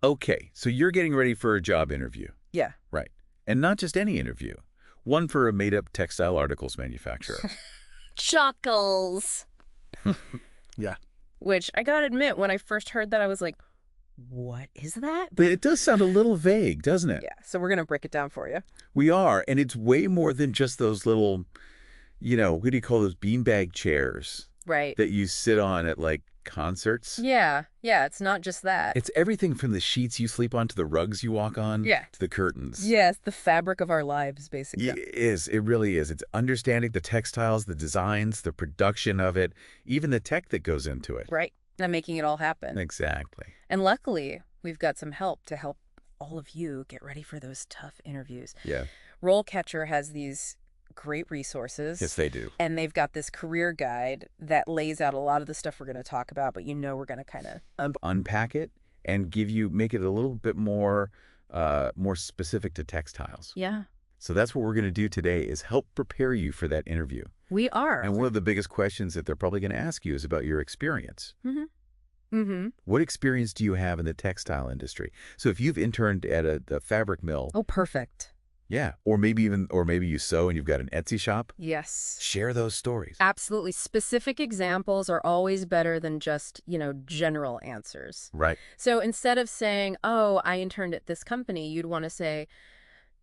Okay, so you're getting ready for a job interview. Yeah. Right. And not just any interview. One for a made-up textile articles manufacturer. Chuckles. Yeah. Which I gotta admit, when I first heard that, I was like, what is that? But it does sound a little vague, doesn't it? Yeah, so we're gonna break it down for you. We are, and it's way more than just those little, what do you call those beanbag chairs Right. that you sit on at, like, concerts? Yeah, it's not just that. It's everything from the sheets you sleep on to the rugs you walk on to the curtains. Yeah, it's the fabric of our lives, basically. Yeah, it is. It really is. It's understanding the textiles, the designs, the production of it, even the tech that goes into it. Right. And making it all happen. Exactly. And luckily, we've got some help to help all of you get ready for those tough interviews. Yeah. RoleCatcher has these great resources. Yes, they do. And they've got this career guide that lays out a lot of the stuff we're going to talk about, but we're going to kind of unpack it and make it a little bit more specific to textiles. Yeah. So that's what we're going to do today is help prepare you for that interview. We are. And one of the biggest questions that they're probably going to ask you is about your experience. Mm-hmm. What experience do you have in the textile industry? So if you've interned at a fabric mill. Oh, perfect. Yeah. Or maybe you sew and you've got an Etsy shop. Yes. Share those stories. Absolutely. Specific examples are always better than just, general answers. Right. So instead of saying, oh, I interned at this company, you'd want to say,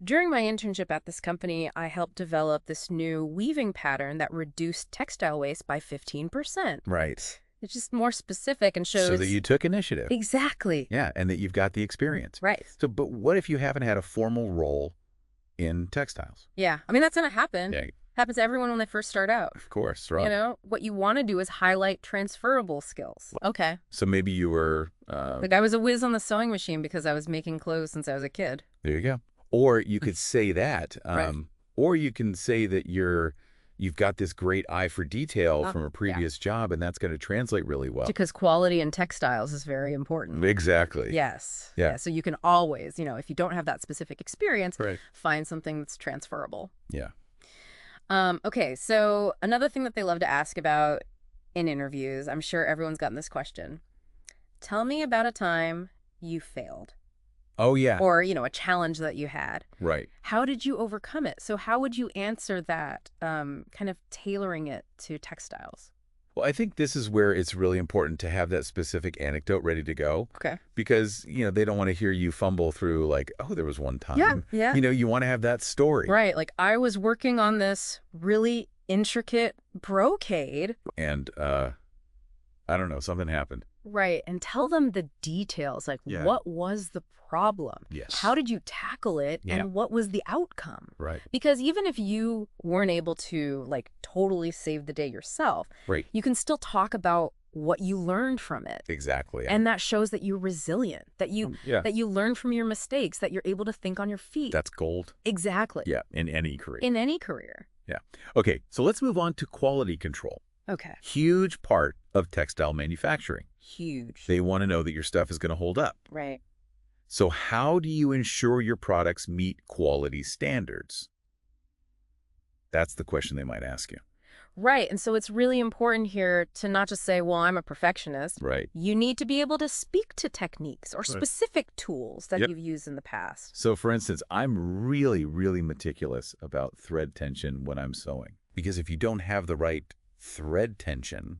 during my internship at this company, I helped develop this new weaving pattern that reduced textile waste by 15%. Right. It's just more specific and shows... So that you took initiative. Exactly. Yeah, and that you've got the experience. Right. So, but what if you haven't had a formal role in textiles? Yeah. I mean, that's going to happen. Yeah. Happens to everyone when they first start out. Of course, right. What you want to do is highlight transferable skills. Okay. So maybe you were... Like I was a whiz on the sewing machine because I was making clothes since I was a kid. There you go. Or you could say that, Right. Or you can say that you've got this great eye for detail from a previous job, and that's going to translate really well. Because quality in textiles is very important. Exactly. Yes. Yeah. So you can always, if you don't have that specific experience, Right. find something that's transferable. Yeah. Okay, so another thing that they love to ask about in interviews, I'm sure everyone's gotten this question. Tell me about a time you failed. Oh, yeah. Or, a challenge that you had. Right. How did you overcome it? So how would you answer that, kind of tailoring it to textiles? Well, I think this is where it's really important to have that specific anecdote ready to go. Okay. Because, they don't want to hear you fumble through like, oh, there was one time. Yeah. You want to have that story. Right. Like I was working on this really intricate brocade. And, I don't know, something happened. Right. And tell them the details. Like, what was the problem? Yes. How did you tackle it? Yeah. And what was the outcome? Right. Because even if you weren't able to, like, totally save the day yourself, Right. you can still talk about what you learned from it. Exactly. And that shows that you're resilient, that you learn from your mistakes, that you're able to think on your feet. That's gold. Exactly. Yeah, in any career. In any career. Yeah. Okay, so let's move on to quality control. Okay. Huge part of textile manufacturing. Huge. They want to know that your stuff is going to hold up. Right. So how do you ensure your products meet quality standards? That's the question they might ask you. Right. And so it's really important here to not just say, well, I'm a perfectionist. Right. You need to be able to speak to techniques or specific tools that you've used in the past. So, for instance, I'm really, really meticulous about thread tension when I'm sewing. Because if you don't have the right thread tension,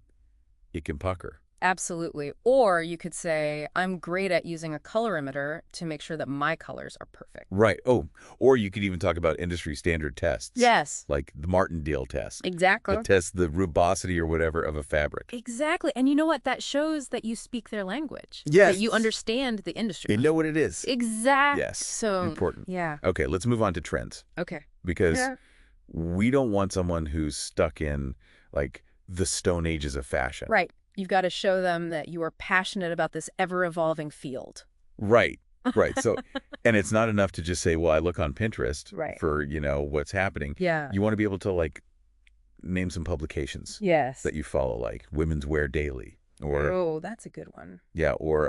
it can pucker. Absolutely. Or you could say, I'm great at using a colorimeter to make sure that my colors are perfect. Right. Oh, or you could even talk about industry standard tests. Yes. Like the Martindale test. Exactly. That tests the rugosity or whatever of a fabric. Exactly. And you know what? That shows that you speak their language. Yes. That you understand the industry. You know what it is. Exactly. Yes. So important. Yeah. Okay, let's move on to trends. Okay. Because we don't want someone who's stuck in, like, the Stone Ages of fashion. Right. You've got to show them that you are passionate about this ever-evolving field. Right. Right. So, and it's not enough to just say, well, I look on Pinterest for, what's happening. Yeah. You want to be able to, like, name some publications that you follow, like Women's Wear Daily. Or, oh, that's a good one. Yeah. Or,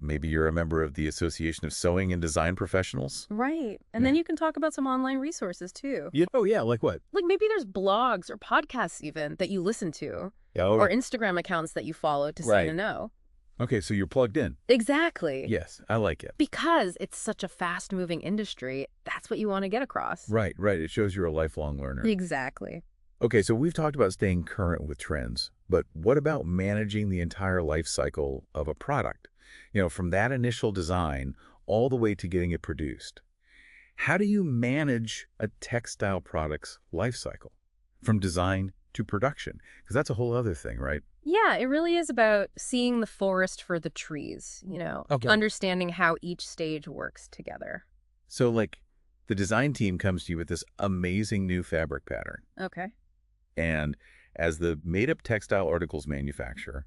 maybe you're a member of the Association of Sewing and Design Professionals. Right. And then you can talk about some online resources, too. Yeah. Oh, yeah. Like what? Like maybe there's blogs or podcasts even that you listen to. Yeah, or Instagram accounts that you follow to stay in the know. Okay, so you're plugged in. Exactly. Yes, I like it. Because it's such a fast-moving industry, that's what you want to get across. Right, right. It shows you're a lifelong learner. Exactly. Okay, so we've talked about staying current with trends, but what about managing the entire life cycle of a product? From that initial design all the way to getting it produced. How do you manage a textile product's life cycle from design to production? Because that's a whole other thing, right? Yeah, it really is about seeing the forest for the trees, Okay. understanding how each stage works together. So, like, the design team comes to you with this amazing new fabric pattern. Okay. And as the made-up textile articles manufacturer,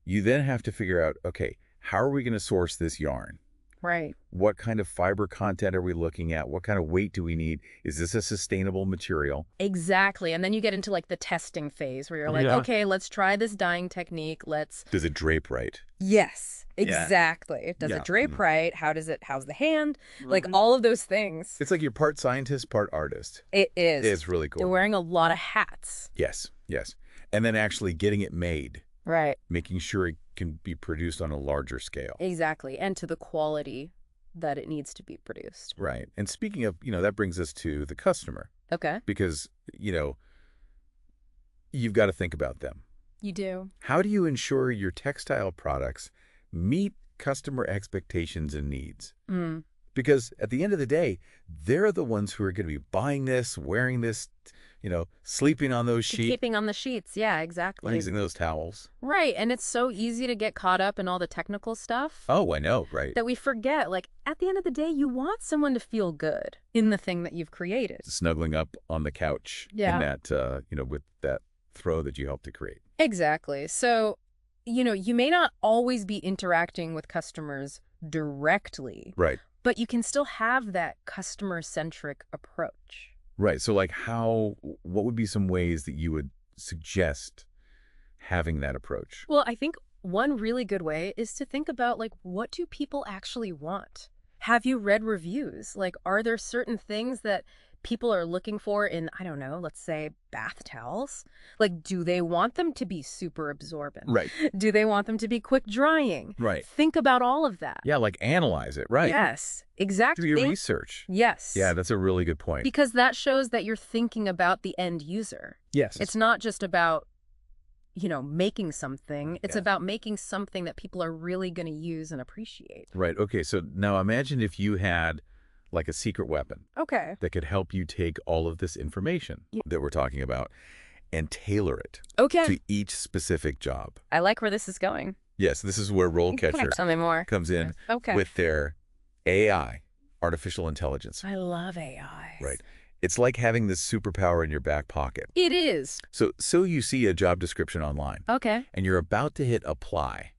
you then have to figure out, okay, how are we going to source this yarn? Right. What kind of fiber content are we looking at? What kind of weight do we need? Is this a sustainable material? Exactly. And then you get into like the testing phase where you're like, Yeah. okay, let's try this dyeing technique. Does it drape right? Yes, Yeah. exactly. Does Yeah. it drape right? How's the hand? Like Mhm. all of those things. It's like you're part scientist, part artist. It is. It's really You're cool. wearing a lot of hats. Yes, yes. And then actually getting it made, Right. making sure it can be produced on a larger scale. Exactly. And to the quality that it needs to be produced. Right. And speaking of, that brings us to the customer Okay. because, you've got to think about them. You do. How do you ensure your textile products meet customer expectations and needs? Mm. Because at the end of the day, they're the ones who are going to be buying this, wearing this, sleeping on those sheets, Keeping on the sheets. Yeah, exactly. using those towels. Right. And it's so easy to get caught up in all the technical stuff. Oh, I know, right? That we forget, like, at the end of the day, you want someone to feel good in the thing that you've created. Snuggling up on the couch Yeah. in that, with that throw that you helped to create. Exactly. So, you may not always be interacting with customers directly, Right. but you can still have that customer-centric approach. Right. So, like, what would be some ways that you would suggest having that approach? Well, I think one really good way is to think about, like, what do people actually want? Have you read reviews? Like, are there certain things that people are looking for in, I don't know, let's say bath towels? Like, do they want them to be super absorbent? Right. Do they want them to be quick drying? Right. Think about all of that. Yeah, like analyze it. Right. Yes, Do exactly. your research. Yes. Yeah, that's a really good point. Because that shows that you're thinking about the end user. Yes. It's not just about, making something. It's Yeah. about making something that people are really going to use and appreciate. Right. Okay. So now imagine if you had like a secret weapon Okay. that could help you take all of this information that we're talking about and tailor it Okay. to each specific job. I like where this is going. Yes, this is where RoleCatcher Tell me more. comes in Okay. with their AI, artificial intelligence. I love AI. Right. It's like having this superpower in your back pocket. It is. So you see a job description online Okay. and you're about to hit apply.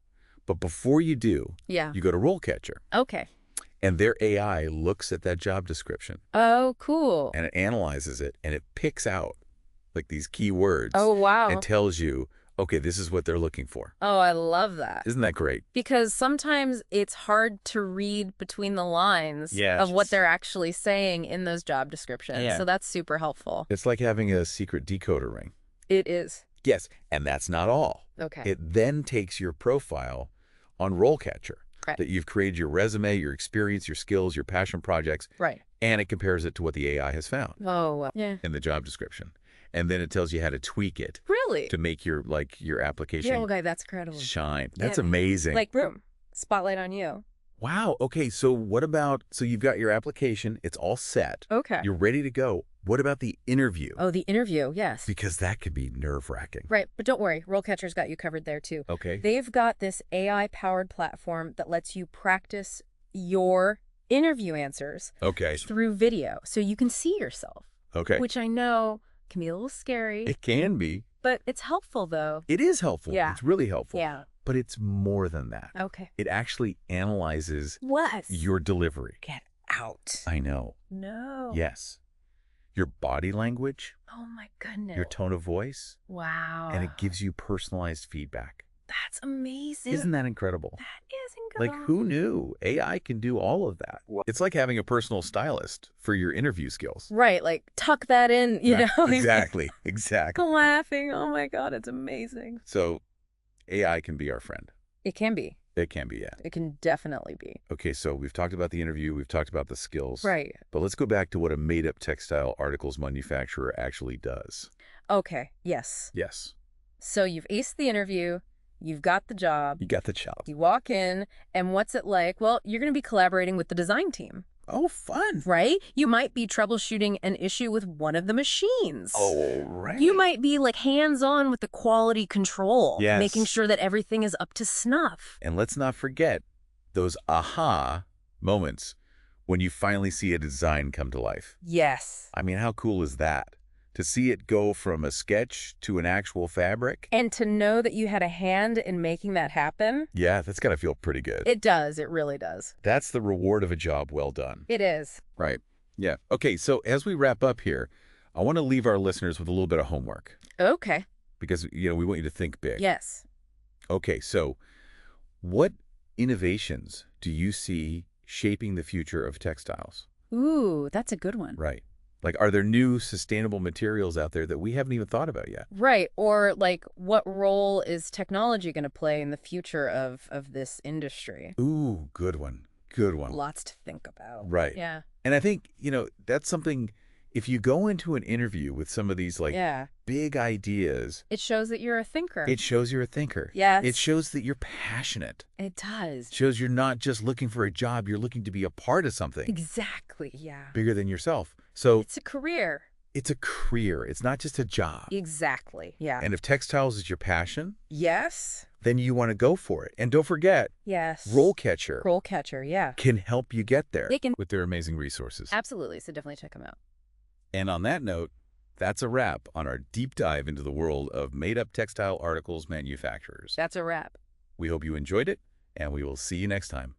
But before you do, Yeah. you go to RoleCatcher Okay. and their AI looks at that job description Oh, cool. and it analyzes it and it picks out like these keywords Oh, wow. and tells you, okay, this is what they're looking for. Oh, I love that. Isn't that great? Because sometimes it's hard to read between the lines Yes. of what they're actually saying in those job descriptions. Yeah. So that's super helpful. It's like having a secret decoder ring. It is. Yes, and that's not all. Okay. It then takes your profile on RoleCatcher Right. that you've created your resume, your experience, your skills, your passion projects, Right. and it compares it to what the AI has found Oh, yeah. in the job description. And then it tells you how to tweak it Really? to make your application Yeah, okay, that's incredible. shine. That's Yeah. amazing. Like, boom, spotlight on you. Wow. Okay, so so you've got your application, it's all set. Okay. You're ready to go. What about the interview? Oh, the interview, yes. Because that could be nerve-wracking. Right, but don't worry, RoleCatcher's got you covered there too. Okay. They've got this AI-powered platform that lets you practice your interview answers Okay. through video, so you can see yourself, Okay. which I know can be a little scary, It can be. but it's helpful though. It is helpful. Yeah. It's really helpful. Yeah. But it's more than that. Okay. It actually analyzes What? your delivery. Get out. I know. No. Yes. Your body language, Oh my goodness. your tone of voice, Wow. and it gives you personalized feedback. That's amazing. Isn't that incredible? That is Like, incredible. who knew AI can do all of that? It's like having a personal stylist for your interview skills. Right, like tuck that in, you know. Exactly. Exactly. Laughing. Oh my God, it's amazing. So AI can be our friend. It can be. It can be, yeah. It can definitely be. Okay, so we've talked about the interview, we've talked about the skills. Right. But let's go back to what a made-up textile articles manufacturer actually does. Okay, yes. Yes. So you've aced the interview, you've got the job, You got the job. you walk in, and what's it like? Well, you're going to be collaborating with the design team, Oh, fun. right? You might be troubleshooting an issue with one of the machines. Oh, right. You might be like hands-on with the quality control, Yes. making sure that everything is up to snuff. And let's not forget those aha moments when you finally see a design come to life. Yes. I mean, how cool is that? To see it go from a sketch to an actual fabric? And to know that you had a hand in making that happen, Yeah, that's got to feel pretty good. it does. It really does. That's the reward of a job well done. It is. Right. Yeah. Okay, so as we wrap up here, I want to leave our listeners with a little bit of homework Okay. because, we want you to think big. Yes. Okay, so what innovations do you see shaping the future of textiles? Ooh, that's a good one. Right. Like, are there new sustainable materials out there that we haven't even thought about yet? Right. Or like, what role is technology going to play in the future of this industry? Ooh, good one. Good one. Lots to think about. Right. Yeah. And I think, that's something, if you go into an interview with some of these, Yeah. big ideas, It shows that you're a thinker. it shows you're a thinker. Yes. It shows that you're passionate. It does. It shows you're not just looking for a job, you're looking to be a part of something Exactly. Yeah. bigger than yourself. So It's a career. it's a career. It's not just a job. Exactly. Yeah. And if textiles is your passion, Yes. then you want to go for it. And don't forget, Yes. RoleCatcher RoleCatcher. Yeah. can help you get there They can. with their amazing resources. Absolutely. So definitely check them out. And on that note, that's a wrap on our deep dive into the world of made-up textile articles manufacturers. That's a wrap. We hope you enjoyed it, and we will see you next time.